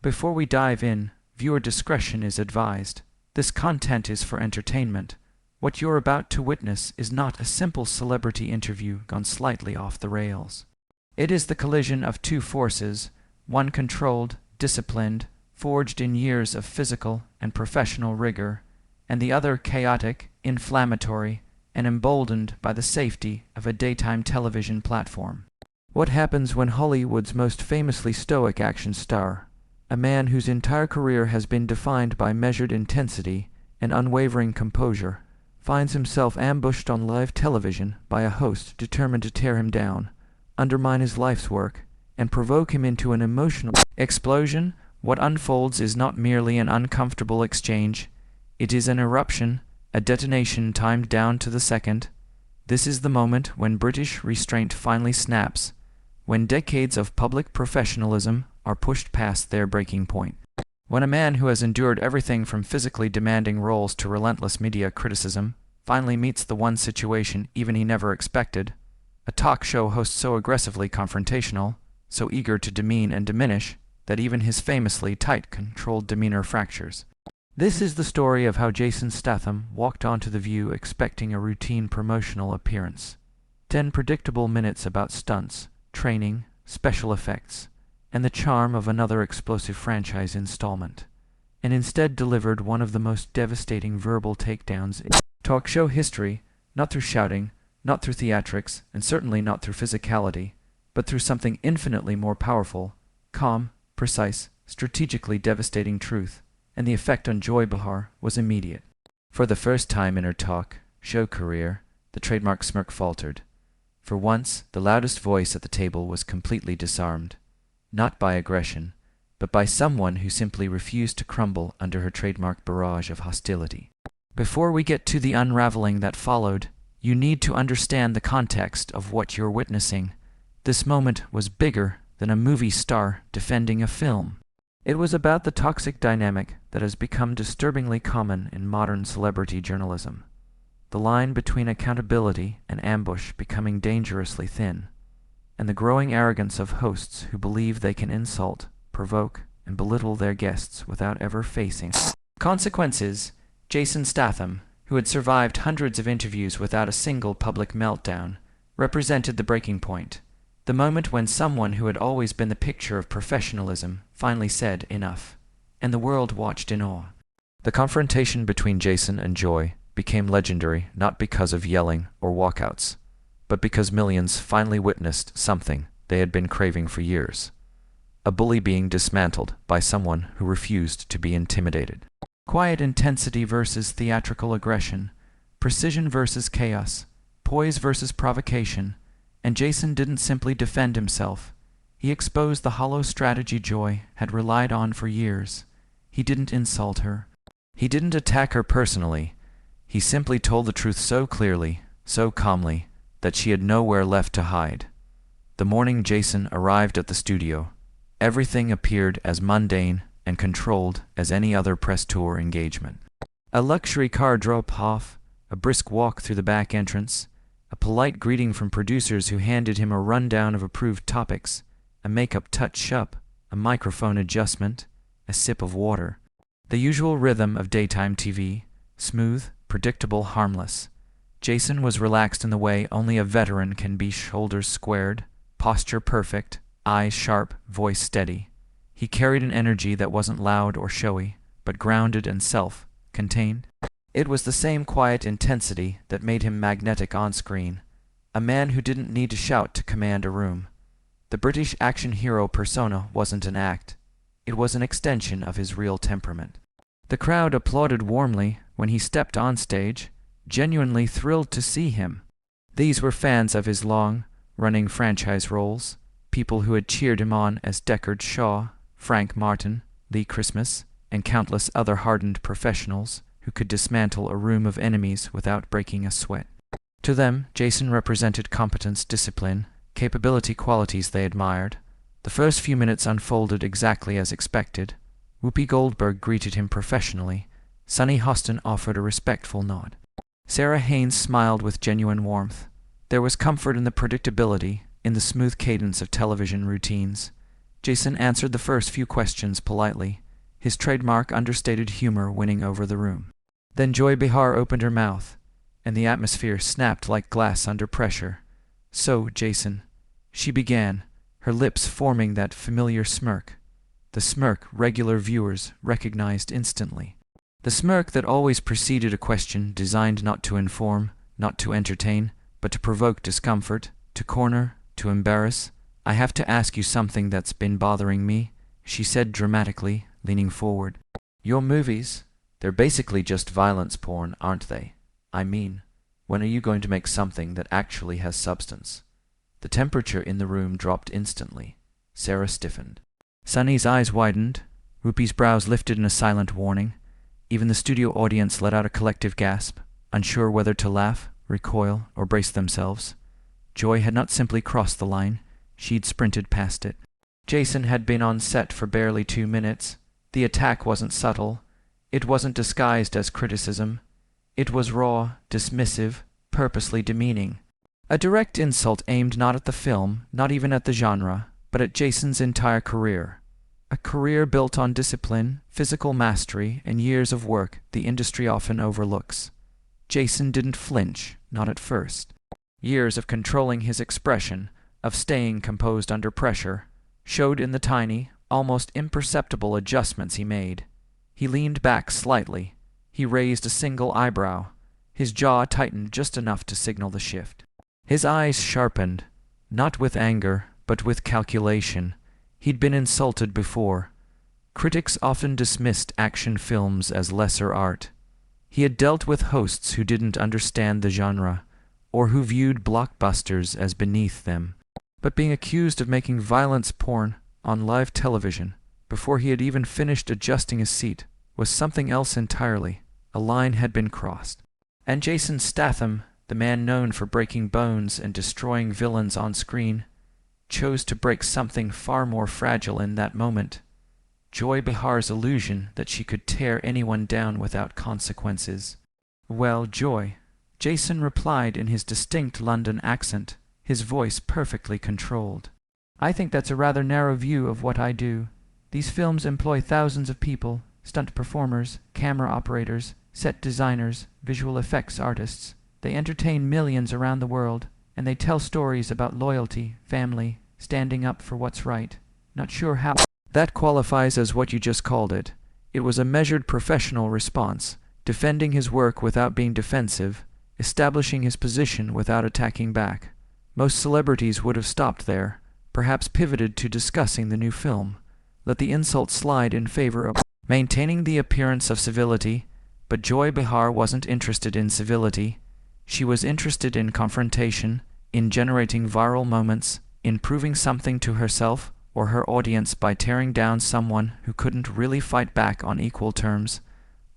Before we dive in, viewer discretion is advised. This content is for entertainment. What you're about to witness is not a simple celebrity interview gone slightly off the rails. It is the collision of two forces, one controlled, disciplined, forged in years of physical and professional rigor, and the other chaotic, inflammatory, and emboldened by the safety of a daytime television platform. What happens when Hollywood's most famously stoic action star, a man whose entire career has been defined by measured intensity and unwavering composure, finds himself ambushed on live television by a host determined to tear him down, undermine his life's work, and provoke him into an emotional explosion? What unfolds is not merely an uncomfortable exchange. It is an eruption, a detonation timed down to the second. This is the moment when British restraint finally snaps, when decades of public professionalism are pushed past their breaking point. When a man who has endured everything from physically demanding roles to relentless media criticism finally meets the one situation even he never expected, a talk show host so aggressively confrontational, so eager to demean and diminish, that even his famously tight, controlled demeanor fractures. This is the story of how Jason Statham walked onto The View expecting a routine promotional appearance. 10 predictable minutes about stunts, training, special effects, and the charm of another explosive franchise installment, and instead delivered one of the most devastating verbal takedowns in talk show history, not through shouting, not through theatrics, and certainly not through physicality, but through something infinitely more powerful, calm, precise, strategically devastating truth, and the effect on Joy Behar was immediate. For the first time in her talk show career, the trademark smirk faltered. For once, the loudest voice at the table was completely disarmed, not by aggression, but by someone who simply refused to crumble under her trademark barrage of hostility. Before we get to the unraveling that followed, you need to understand the context of what you're witnessing. This moment was bigger than a movie star defending a film. It was about the toxic dynamic that has become disturbingly common in modern celebrity journalism. The line between accountability and ambush becoming dangerously thin, and the growing arrogance of hosts who believe they can insult, provoke, and belittle their guests without ever facing consequences. Jason Statham, who had survived hundreds of interviews without a single public meltdown, represented the breaking point. The moment when someone who had always been the picture of professionalism finally said enough, and the world watched in awe. The confrontation between Jason and Joy became legendary not because of yelling or walkouts, but because millions finally witnessed something they had been craving for years: a bully being dismantled by someone who refused to be intimidated. Quiet intensity versus theatrical aggression, precision versus chaos, poise versus provocation. And Jason didn't simply defend himself. He exposed the hollow strategy Joy had relied on for years. He didn't insult her. He didn't attack her personally. He simply told the truth so clearly, so calmly, that she had nowhere left to hide. The morning Jason arrived at the studio, everything appeared as mundane and controlled as any other press tour engagement. A luxury car drove off, a brisk walk through the back entrance, a polite greeting from producers who handed him a rundown of approved topics, a makeup touch-up, a microphone adjustment, a sip of water. The usual rhythm of daytime TV, smooth, predictable, harmless. Jason was relaxed in the way only a veteran can be, shoulders squared, posture perfect, eyes sharp, voice steady. He carried an energy that wasn't loud or showy, but grounded and self-contained. It was the same quiet intensity that made him magnetic on-screen, a man who didn't need to shout to command a room. The British action hero persona wasn't an act. It was an extension of his real temperament. The crowd applauded warmly when he stepped on stage, genuinely thrilled to see him. These were fans of his long-running franchise roles, people who had cheered him on as Deckard Shaw, Frank Martin, Lee Christmas, and countless other hardened professionals who could dismantle a room of enemies without breaking a sweat. To them, Jason represented competence, discipline, capability, qualities they admired. The first few minutes unfolded exactly as expected. Whoopi Goldberg greeted him professionally. Sonny Hostin offered a respectful nod. Sarah Haynes smiled with genuine warmth. There was comfort in the predictability, in the smooth cadence of television routines. Jason answered the first few questions politely, his trademark understated humor winning over the room. Then Joy Behar opened her mouth, and the atmosphere snapped like glass under pressure. "So, Jason," she began, her lips forming that familiar smirk. The smirk regular viewers recognized instantly. The smirk that always preceded a question designed not to inform, not to entertain, but to provoke discomfort, to corner, to embarrass. "I have to ask you something that's been bothering me," she said dramatically, leaning forward. "Your movies, they're basically just violence porn, aren't they? I mean, when are you going to make something that actually has substance?" The temperature in the room dropped instantly. Sarah stiffened. Sunny's eyes widened. Whoopi's brows lifted in a silent warning. Even the studio audience let out a collective gasp, unsure whether to laugh, recoil, or brace themselves. Joy had not simply crossed the line, she'd sprinted past it. Jason had been on set for barely 2 minutes. The attack wasn't subtle. It wasn't disguised as criticism. It was raw, dismissive, purposely demeaning. A direct insult aimed not at the film, not even at the genre, but at Jason's entire career. A career built on discipline, physical mastery, and years of work the industry often overlooks. Jason didn't flinch, not at first. Years of controlling his expression, of staying composed under pressure, showed in the tiny, almost imperceptible adjustments he made. He leaned back slightly. He raised a single eyebrow. His jaw tightened just enough to signal the shift. His eyes sharpened, not with anger, but with calculation. He'd been insulted before. Critics often dismissed action films as lesser art. He had dealt with hosts who didn't understand the genre, or who viewed blockbusters as beneath them. But being accused of making violence porn on live television, before he had even finished adjusting his seat, was something else entirely. A line had been crossed. And Jason Statham, the man known for breaking bones and destroying villains on screen, chose to break something far more fragile in that moment. Joy Behar's illusion that she could tear anyone down without consequences. "Well, Joy," Jason replied in his distinct London accent, his voice perfectly controlled. "I think that's a rather narrow view of what I do. These films employ thousands of people, stunt performers, camera operators, set designers, visual effects artists. They entertain millions around the world, and they tell stories about loyalty, family, standing up for what's right. Not sure how that qualifies as what you just called it." It was a measured professional response, defending his work without being defensive, establishing his position without attacking back. Most celebrities would have stopped there, perhaps pivoted to discussing the new film, let the insult slide in favor of maintaining the appearance of civility. But Joy Behar wasn't interested in civility. She was interested in confrontation, in generating viral moments, in proving something to herself or her audience by tearing down someone who couldn't really fight back on equal terms.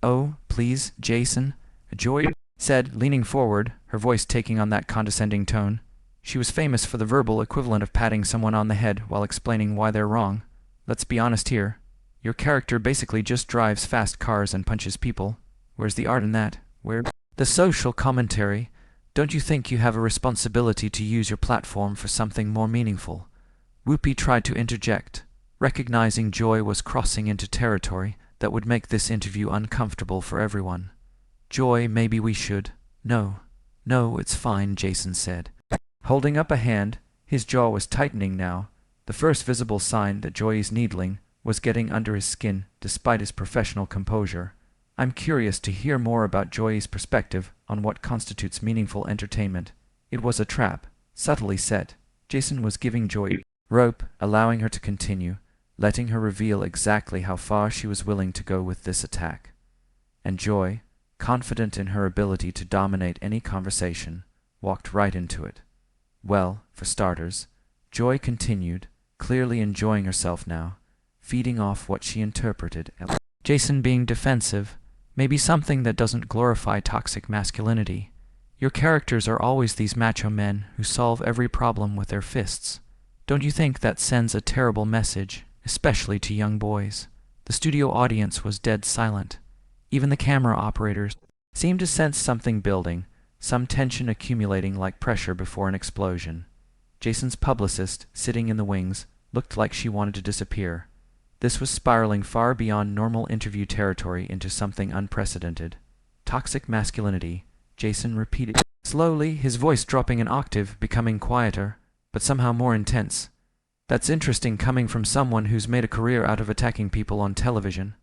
"Oh, please, Jason," Joy said, leaning forward, her voice taking on that condescending tone. She was famous for the verbal equivalent of patting someone on the head while explaining why they're wrong. "Let's be honest here. Your character basically just drives fast cars and punches people. Where's the art in that? Where the social commentary? Don't you think you have a responsibility to use your platform for something more meaningful?" Whoopi tried to interject, recognizing Joy was crossing into territory that would make this interview uncomfortable for everyone. "Joy, maybe we should." No, it's fine," Jason said. Holding up a hand, his jaw was tightening now, the first visible sign that Joy's needling was getting under his skin despite his professional composure. "I'm curious to hear more about Joy's perspective on what constitutes meaningful entertainment." It was a trap, subtly set. Jason was giving Joy rope, allowing her to continue, letting her reveal exactly how far she was willing to go with this attack. And Joy, confident in her ability to dominate any conversation, walked right into it. "Well, for starters," Joy continued, clearly enjoying herself now, feeding off what she interpreted as Jason being defensive, maybe something that doesn't glorify toxic masculinity. Your characters are always these macho men who solve every problem with their fists. Don't you think that sends a terrible message, especially to young boys? The studio audience was dead silent. Even the camera operators seemed to sense something building, some tension accumulating like pressure before an explosion. Jason's publicist, sitting in the wings, looked like she wanted to disappear. This was spiraling far beyond normal interview territory into something unprecedented. Toxic masculinity, Jason repeated slowly, his voice dropping an octave, becoming quieter, but somehow more intense. That's interesting coming from someone who's made a career out of attacking people on television.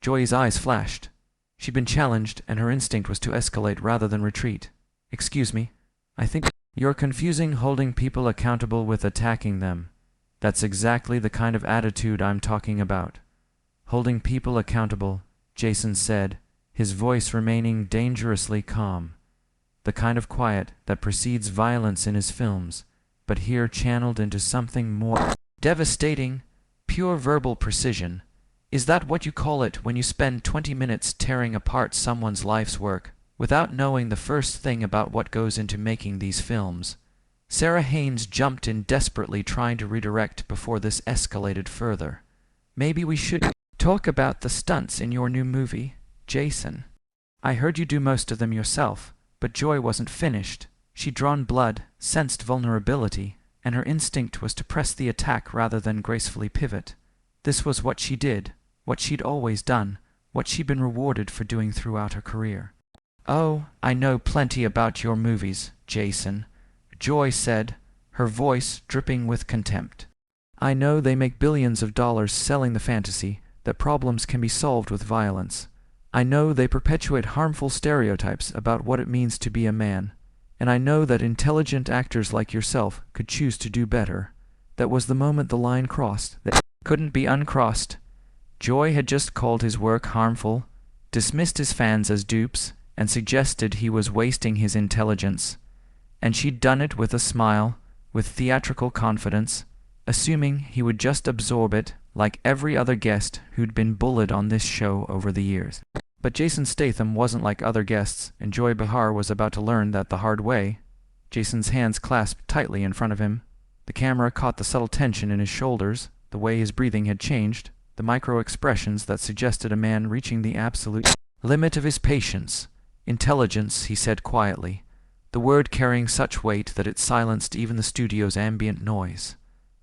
Joy's eyes flashed. She'd been challenged, and her instinct was to escalate rather than retreat. Excuse me, I think you're confusing holding people accountable with attacking them. That's exactly the kind of attitude I'm talking about. Holding people accountable, Jason said, his voice remaining dangerously calm. The kind of quiet that precedes violence in his films, but here channeled into something more devastating, pure verbal precision. Is that what you call it when you spend 20 minutes tearing apart someone's life's work, without knowing the first thing about what goes into making these films? Sarah Haynes jumped in desperately, trying to redirect before this escalated further. Maybe we should talk about the stunts in your new movie, Jason. I heard you do most of them yourself, but Joy wasn't finished. She'd drawn blood, sensed vulnerability, and her instinct was to press the attack rather than gracefully pivot. This was what she did, what she'd always done, what she'd been rewarded for doing throughout her career. Oh, I know plenty about your movies, Jason, Joy said, her voice dripping with contempt. I know they make billions of dollars selling the fantasy that problems can be solved with violence. I know they perpetuate harmful stereotypes about what it means to be a man. And I know that intelligent actors like yourself could choose to do better. That was the moment the line crossed. That couldn't be uncrossed. Joy had just called his work harmful, dismissed his fans as dupes, and suggested he was wasting his intelligence. And she'd done it with a smile, with theatrical confidence, assuming he would just absorb it like every other guest who'd been bullied on this show over the years. But Jason Statham wasn't like other guests, and Joy Behar was about to learn that the hard way. Jason's hands clasped tightly in front of him. The camera caught the subtle tension in his shoulders, the way his breathing had changed, the micro-expressions that suggested a man reaching the absolute limit of his patience. Intelligence, he said quietly, the word carrying such weight that it silenced even the studio's ambient noise.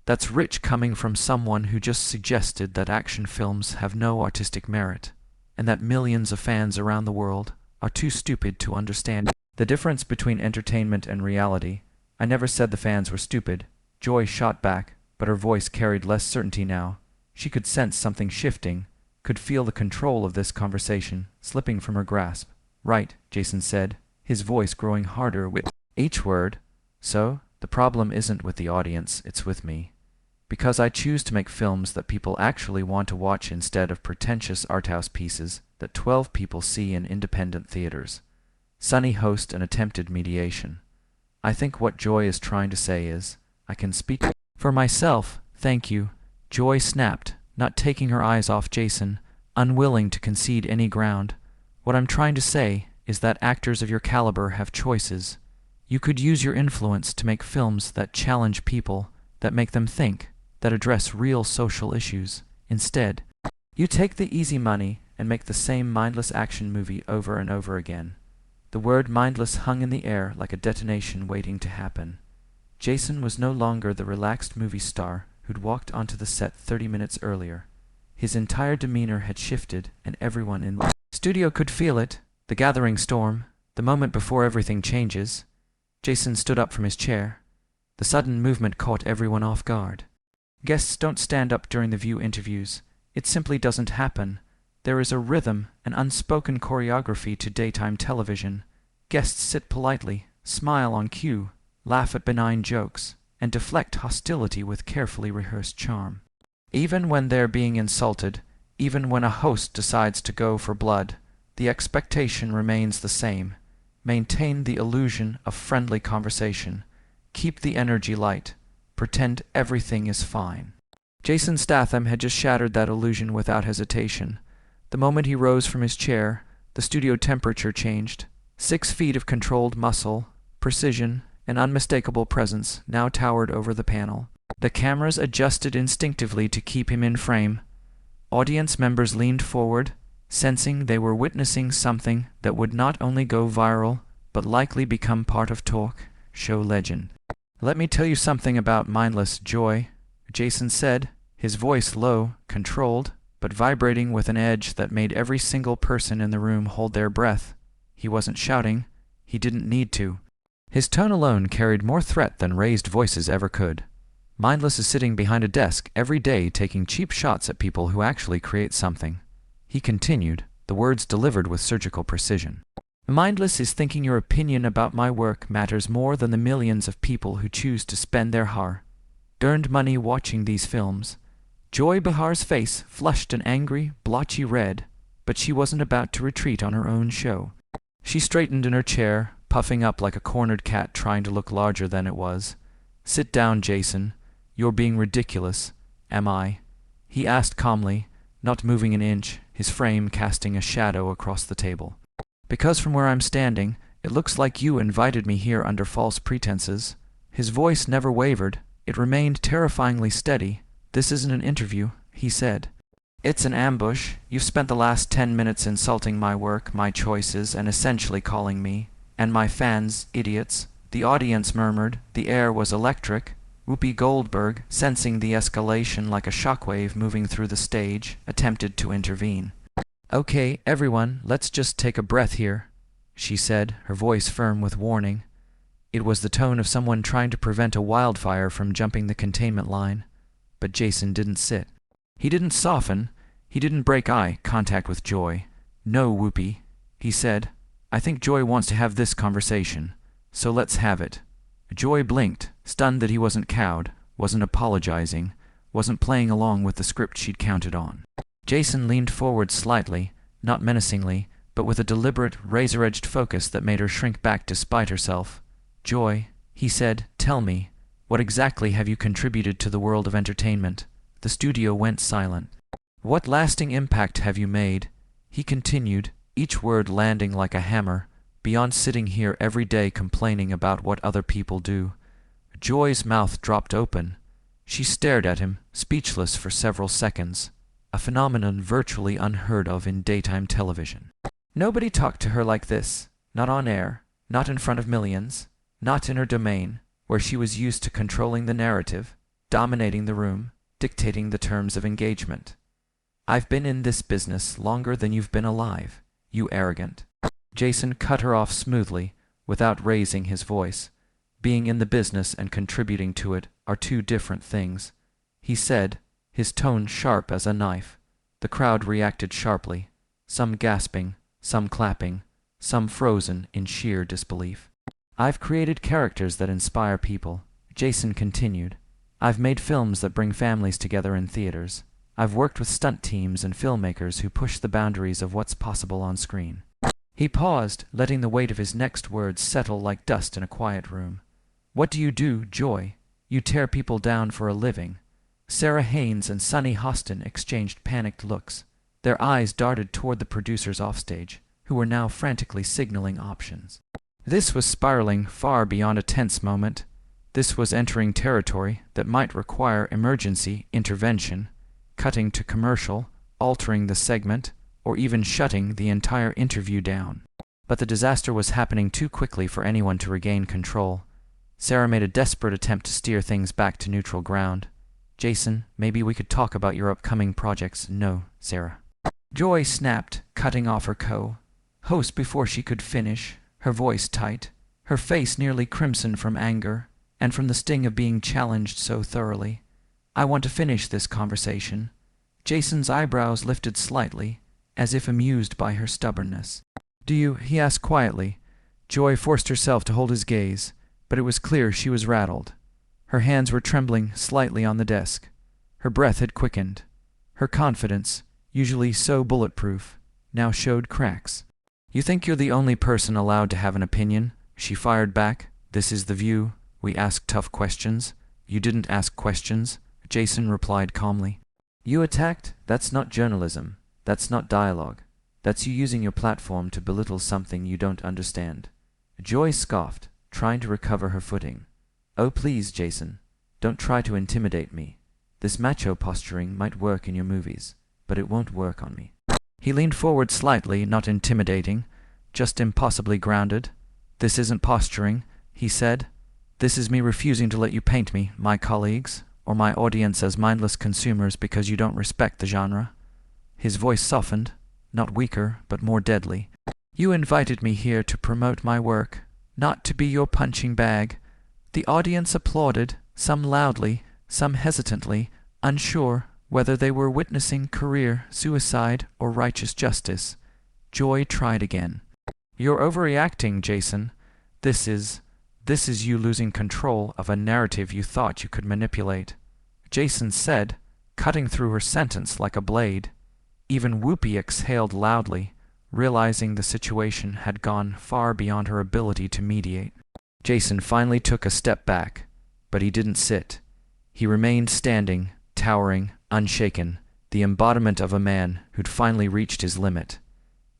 That's rich coming from someone who just suggested that action films have no artistic merit, and that millions of fans around the world are too stupid to understand the difference between entertainment and reality. I never said the fans were stupid. Joy shot back, but her voice carried less certainty now. She could sense something shifting, could feel the control of this conversation slipping from her grasp. Right, Jason said, his voice growing harder with each word. So, the problem isn't with the audience, it's with me. Because I choose to make films that people actually want to watch instead of pretentious arthouse pieces that 12 people see in independent theaters. Sunny host and attempted mediation. I think what Joy is trying to say is, I can speak for myself, thank you. Joy snapped, not taking her eyes off Jason, unwilling to concede any ground. What I'm trying to say is that actors of your caliber have choices. You could use your influence to make films that challenge people, that make them think, that address real social issues. Instead, you take the easy money and make the same mindless action movie over and over again. The word mindless hung in the air like a detonation waiting to happen. Jason was no longer the relaxed movie star who'd walked onto the set 30 minutes earlier. His entire demeanor had shifted, and everyone in the studio could feel it. The gathering storm, the moment before everything changes. Jason stood up from his chair. The sudden movement caught everyone off guard. Guests don't stand up during the View interviews. It simply doesn't happen. There is a rhythm, an unspoken choreography to daytime television. Guests sit politely, smile on cue, laugh at benign jokes, and deflect hostility with carefully rehearsed charm. Even when they're being insulted, even when a host decides to go for blood, the expectation remains the same. Maintain the illusion of friendly conversation. Keep the energy light. Pretend everything is fine. Jason Statham had just shattered that illusion without hesitation. The moment he rose from his chair, the studio temperature changed. 6 feet of controlled muscle, precision, and unmistakable presence now towered over the panel. The cameras adjusted instinctively to keep him in frame. Audience members leaned forward, sensing they were witnessing something that would not only go viral, but likely become part of talk show legend. Let me tell you something about mindless, Joy, Jason said, his voice low, controlled, but vibrating with an edge that made every single person in the room hold their breath. He wasn't shouting. He didn't need to. His tone alone carried more threat than raised voices ever could. Mindless is sitting behind a desk every day taking cheap shots at people who actually create something. He continued, the words delivered with surgical precision. Mindless is thinking your opinion about my work matters more than the millions of people who choose to spend their hard-earned money watching these films. Joy Behar's face flushed an angry, blotchy red, but she wasn't about to retreat on her own show. She straightened in her chair, puffing up like a cornered cat trying to look larger than it was. Sit down, Jason. You're being ridiculous, am I? He asked calmly, not moving an inch, his frame casting a shadow across the table. Because from where I'm standing, it looks like you invited me here under false pretenses. His voice never wavered. It remained terrifyingly steady. This isn't an interview, he said. It's an ambush. You've spent the last 10 minutes insulting my work, my choices, and essentially calling me, and my fans, idiots. The audience murmured. The air was electric. Whoopi Goldberg, sensing the escalation like a shockwave moving through the stage, attempted to intervene. Okay, everyone, let's just take a breath here, she said, her voice firm with warning. It was the tone of someone trying to prevent a wildfire from jumping the containment line. But Jason didn't sit. He didn't soften. He didn't break eye contact with Joy. No, Whoopi, he said. I think Joy wants to have this conversation, so let's have it. Joy blinked, stunned that he wasn't cowed, wasn't apologizing, wasn't playing along with the script she'd counted on. Jason leaned forward slightly, not menacingly, but with a deliberate, razor-edged focus that made her shrink back despite herself. Joy, he said, tell me, what exactly have you contributed to the world of entertainment? The studio went silent. What lasting impact have you made? He continued, each word landing like a hammer, beyond sitting here every day complaining about what other people do. Joy's mouth dropped open. She stared at him, speechless for several seconds, a phenomenon virtually unheard of in daytime television. Nobody talked to her like this, not on air, not in front of millions, not in her domain, where she was used to controlling the narrative, dominating the room, dictating the terms of engagement. I've been in this business longer than you've been alive, you arrogant. Jason cut her off smoothly, without raising his voice. Being in the business and contributing to it are two different things, he said, his tone sharp as a knife. The crowd reacted sharply, some gasping, some clapping, some frozen in sheer disbelief. I've created characters that inspire people, Jason continued. I've made films that bring families together in theaters. I've worked with stunt teams and filmmakers who push the boundaries of what's possible on screen. He paused, letting the weight of his next words settle like dust in a quiet room. What do you do, Joy? You tear people down for a living. Sarah Haynes and Sunny Hostin exchanged panicked looks. Their eyes darted toward the producers offstage, who were now frantically signaling options. This was spiraling far beyond a tense moment. This was entering territory that might require emergency intervention, cutting to commercial, altering the segment, or even shutting the entire interview down. But the disaster was happening too quickly for anyone to regain control. Sarah made a desperate attempt to steer things back to neutral ground. Jason, maybe we could talk about your upcoming projects. No, Sarah. Joy snapped, cutting off her co-host before she could finish, her voice tight, her face nearly crimson from anger, and from the sting of being challenged so thoroughly. I want to finish this conversation. Jason's eyebrows lifted slightly, as if amused by her stubbornness. Do you? He asked quietly. Joy forced herself to hold his gaze, but it was clear she was rattled. Her hands were trembling slightly on the desk. Her breath had quickened. Her confidence, usually so bulletproof, now showed cracks. You think you're the only person allowed to have an opinion? She fired back. This is the view. We ask tough questions. You didn't ask questions, Jason replied calmly. You attacked? That's not journalism. That's not dialogue. That's you using your platform to belittle something you don't understand. Joy scoffed, trying to recover her footing. Oh please, Jason, don't try to intimidate me. This macho posturing might work in your movies, but it won't work on me. He leaned forward slightly, not intimidating, just impossibly grounded. This isn't posturing, he said. This is me refusing to let you paint me, my colleagues, or my audience as mindless consumers because you don't respect the genre?" His voice softened, not weaker, but more deadly. "You invited me here to promote my work, not to be your punching bag." The audience applauded, some loudly, some hesitantly, unsure whether they were witnessing career suicide or righteous justice. Joy tried again. "You're overreacting, Jason. This is you losing control of a narrative you thought you could manipulate," Jason said, cutting through her sentence like a blade. Even Whoopi exhaled loudly, realizing the situation had gone far beyond her ability to mediate. Jason finally took a step back, but he didn't sit. He remained standing, towering, unshaken, the embodiment of a man who'd finally reached his limit.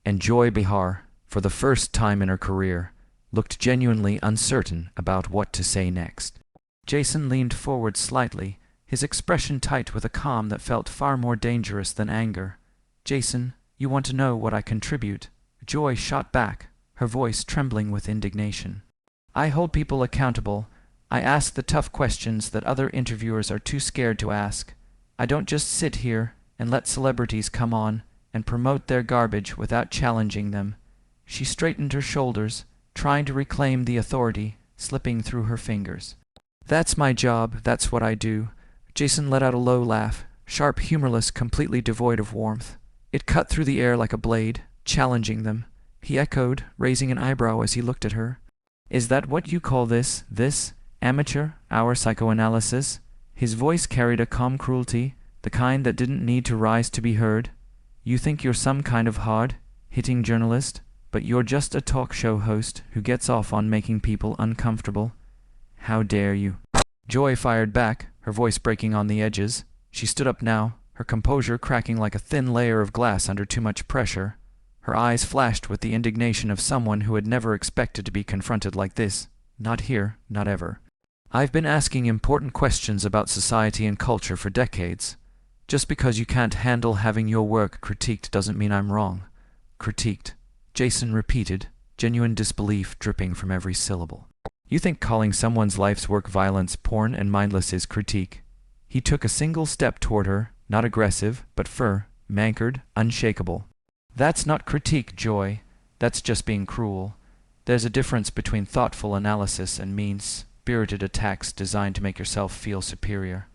And Joy Behar, for the first time in her career, looked genuinely uncertain about what to say next. Jason leaned forward slightly, his expression tight with a calm that felt far more dangerous than anger. "Jason, you want to know what I contribute?" Joy shot back, her voice trembling with indignation. "I hold people accountable. I ask the tough questions that other interviewers are too scared to ask. I don't just sit here and let celebrities come on and promote their garbage without challenging them." She straightened her shoulders, trying to reclaim the authority slipping through her fingers. "That's my job, that's what I do." Jason let out a low laugh, sharp, humorless, completely devoid of warmth. It cut through the air like a blade, challenging them. He echoed, raising an eyebrow as he looked at her. "Is that what you call this, amateur hour psychoanalysis?" His voice carried a calm cruelty, the kind that didn't need to rise to be heard. "You think you're some kind of hard-hitting journalist, but you're just a talk show host who gets off on making people uncomfortable. How dare you?" Joy fired back, her voice breaking on the edges. She stood up now, her composure cracking like a thin layer of glass under too much pressure. Her eyes flashed with the indignation of someone who had never expected to be confronted like this. Not here, not ever. "I've been asking important questions about society and culture for decades. Just because you can't handle having your work critiqued doesn't mean I'm wrong." "Critiqued," Jason repeated, genuine disbelief dripping from every syllable. "You think calling someone's life's work violence, porn, and mindless is critique?" He took a single step toward her, not aggressive, but firm, anchored, unshakable. "That's not critique, Joy. That's just being cruel. There's a difference between thoughtful analysis and mean-spirited attacks designed to make yourself feel superior."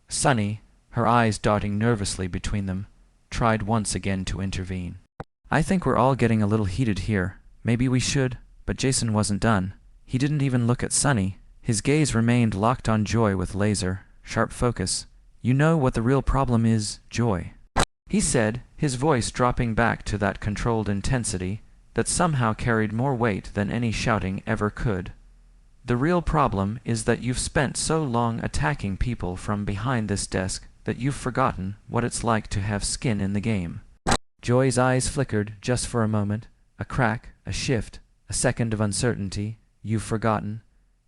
Sunny, her eyes darting nervously between them, tried once again to intervene. "I think we're all getting a little heated here. Maybe we should," but Jason wasn't done. He didn't even look at Sunny. His gaze remained locked on Joy with laser, sharp focus. "You know what the real problem is, Joy," he said, his voice dropping back to that controlled intensity that somehow carried more weight than any shouting ever could. "The real problem is that you've spent so long attacking people from behind this desk that you've forgotten what it's like to have skin in the game." Joy's eyes flickered just for a moment, a crack, a shift, a second of uncertainty. "You've forgotten,"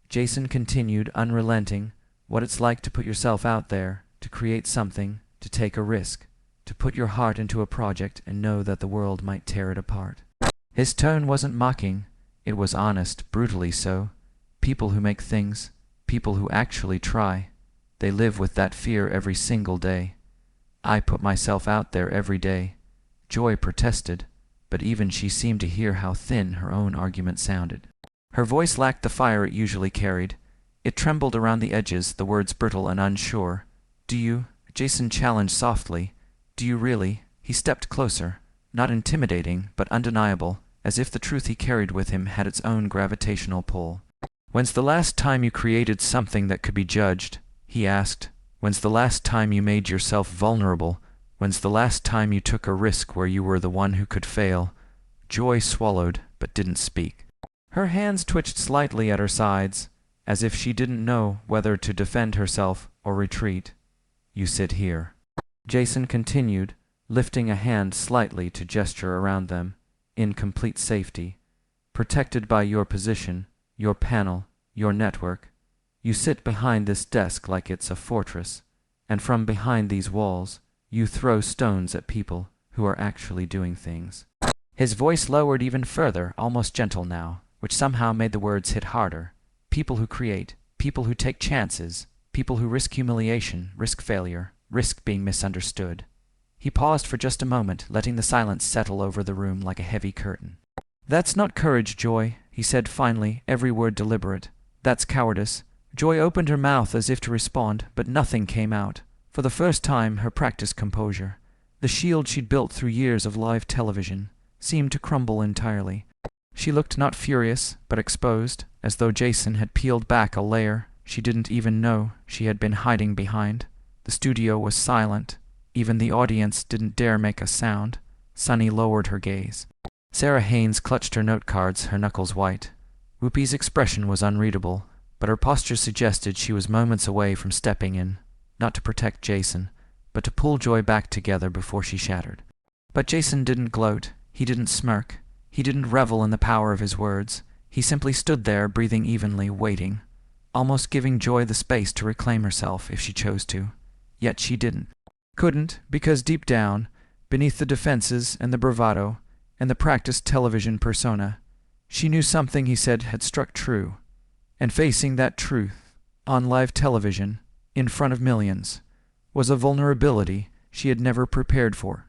Jason continued, unrelenting, "what it's like to put yourself out there, to create something, to take a risk, to put your heart into a project and know that the world might tear it apart." His tone wasn't mocking, it was honest, brutally so. People who make things, people who actually try, they live with that fear every single day. "I put myself out there every day," Joy protested, but even she seemed to hear how thin her own argument sounded. Her voice lacked the fire it usually carried. It trembled around the edges, the words brittle and unsure. "Do you?" Jason challenged softly. "Do you really?" He stepped closer, not intimidating, but undeniable, as if the truth he carried with him had its own gravitational pull. "When's the last time you created something that could be judged?" he asked. "When's the last time you made yourself vulnerable? When's the last time you took a risk where you were the one who could fail?" Joy swallowed, but didn't speak. Her hands twitched slightly at her sides, as if she didn't know whether to defend herself or retreat. "You sit here," Jason continued, lifting a hand slightly to gesture around them, "in complete safety, protected by your position, your panel, your network. You sit behind this desk like it's a fortress, and from behind these walls, you throw stones at people who are actually doing things." His voice lowered even further, almost gentle now, which somehow made the words hit harder. "People who create, people who take chances, People who risk humiliation, risk failure, risk being misunderstood. He paused for just a moment, letting the silence settle over the room like a heavy curtain. "That's not courage, Joy," he said finally, every word deliberate. "That's cowardice." Joy opened her mouth as if to respond, but nothing came out. For the first time, her practiced composure, the shield she'd built through years of live television, seemed to crumble entirely. She looked not furious, but exposed, as though Jason had peeled back a layer she didn't even know she had been hiding behind. The studio was silent. Even the audience didn't dare make a sound. Sunny lowered her gaze. Sarah Haynes clutched her note cards, her knuckles white. Whoopi's expression was unreadable, but her posture suggested she was moments away from stepping in, not to protect Jason, but to pull Joy back together before she shattered. But Jason didn't gloat. He didn't smirk. He didn't revel in the power of his words. He simply stood there, breathing evenly, waiting, almost giving Joy the space to reclaim herself if she chose to. Yet she didn't. Couldn't, because deep down, beneath the defenses and the bravado and the practiced television persona, she knew something he said had struck true. And facing that truth, on live television, in front of millions, was a vulnerability she had never prepared for.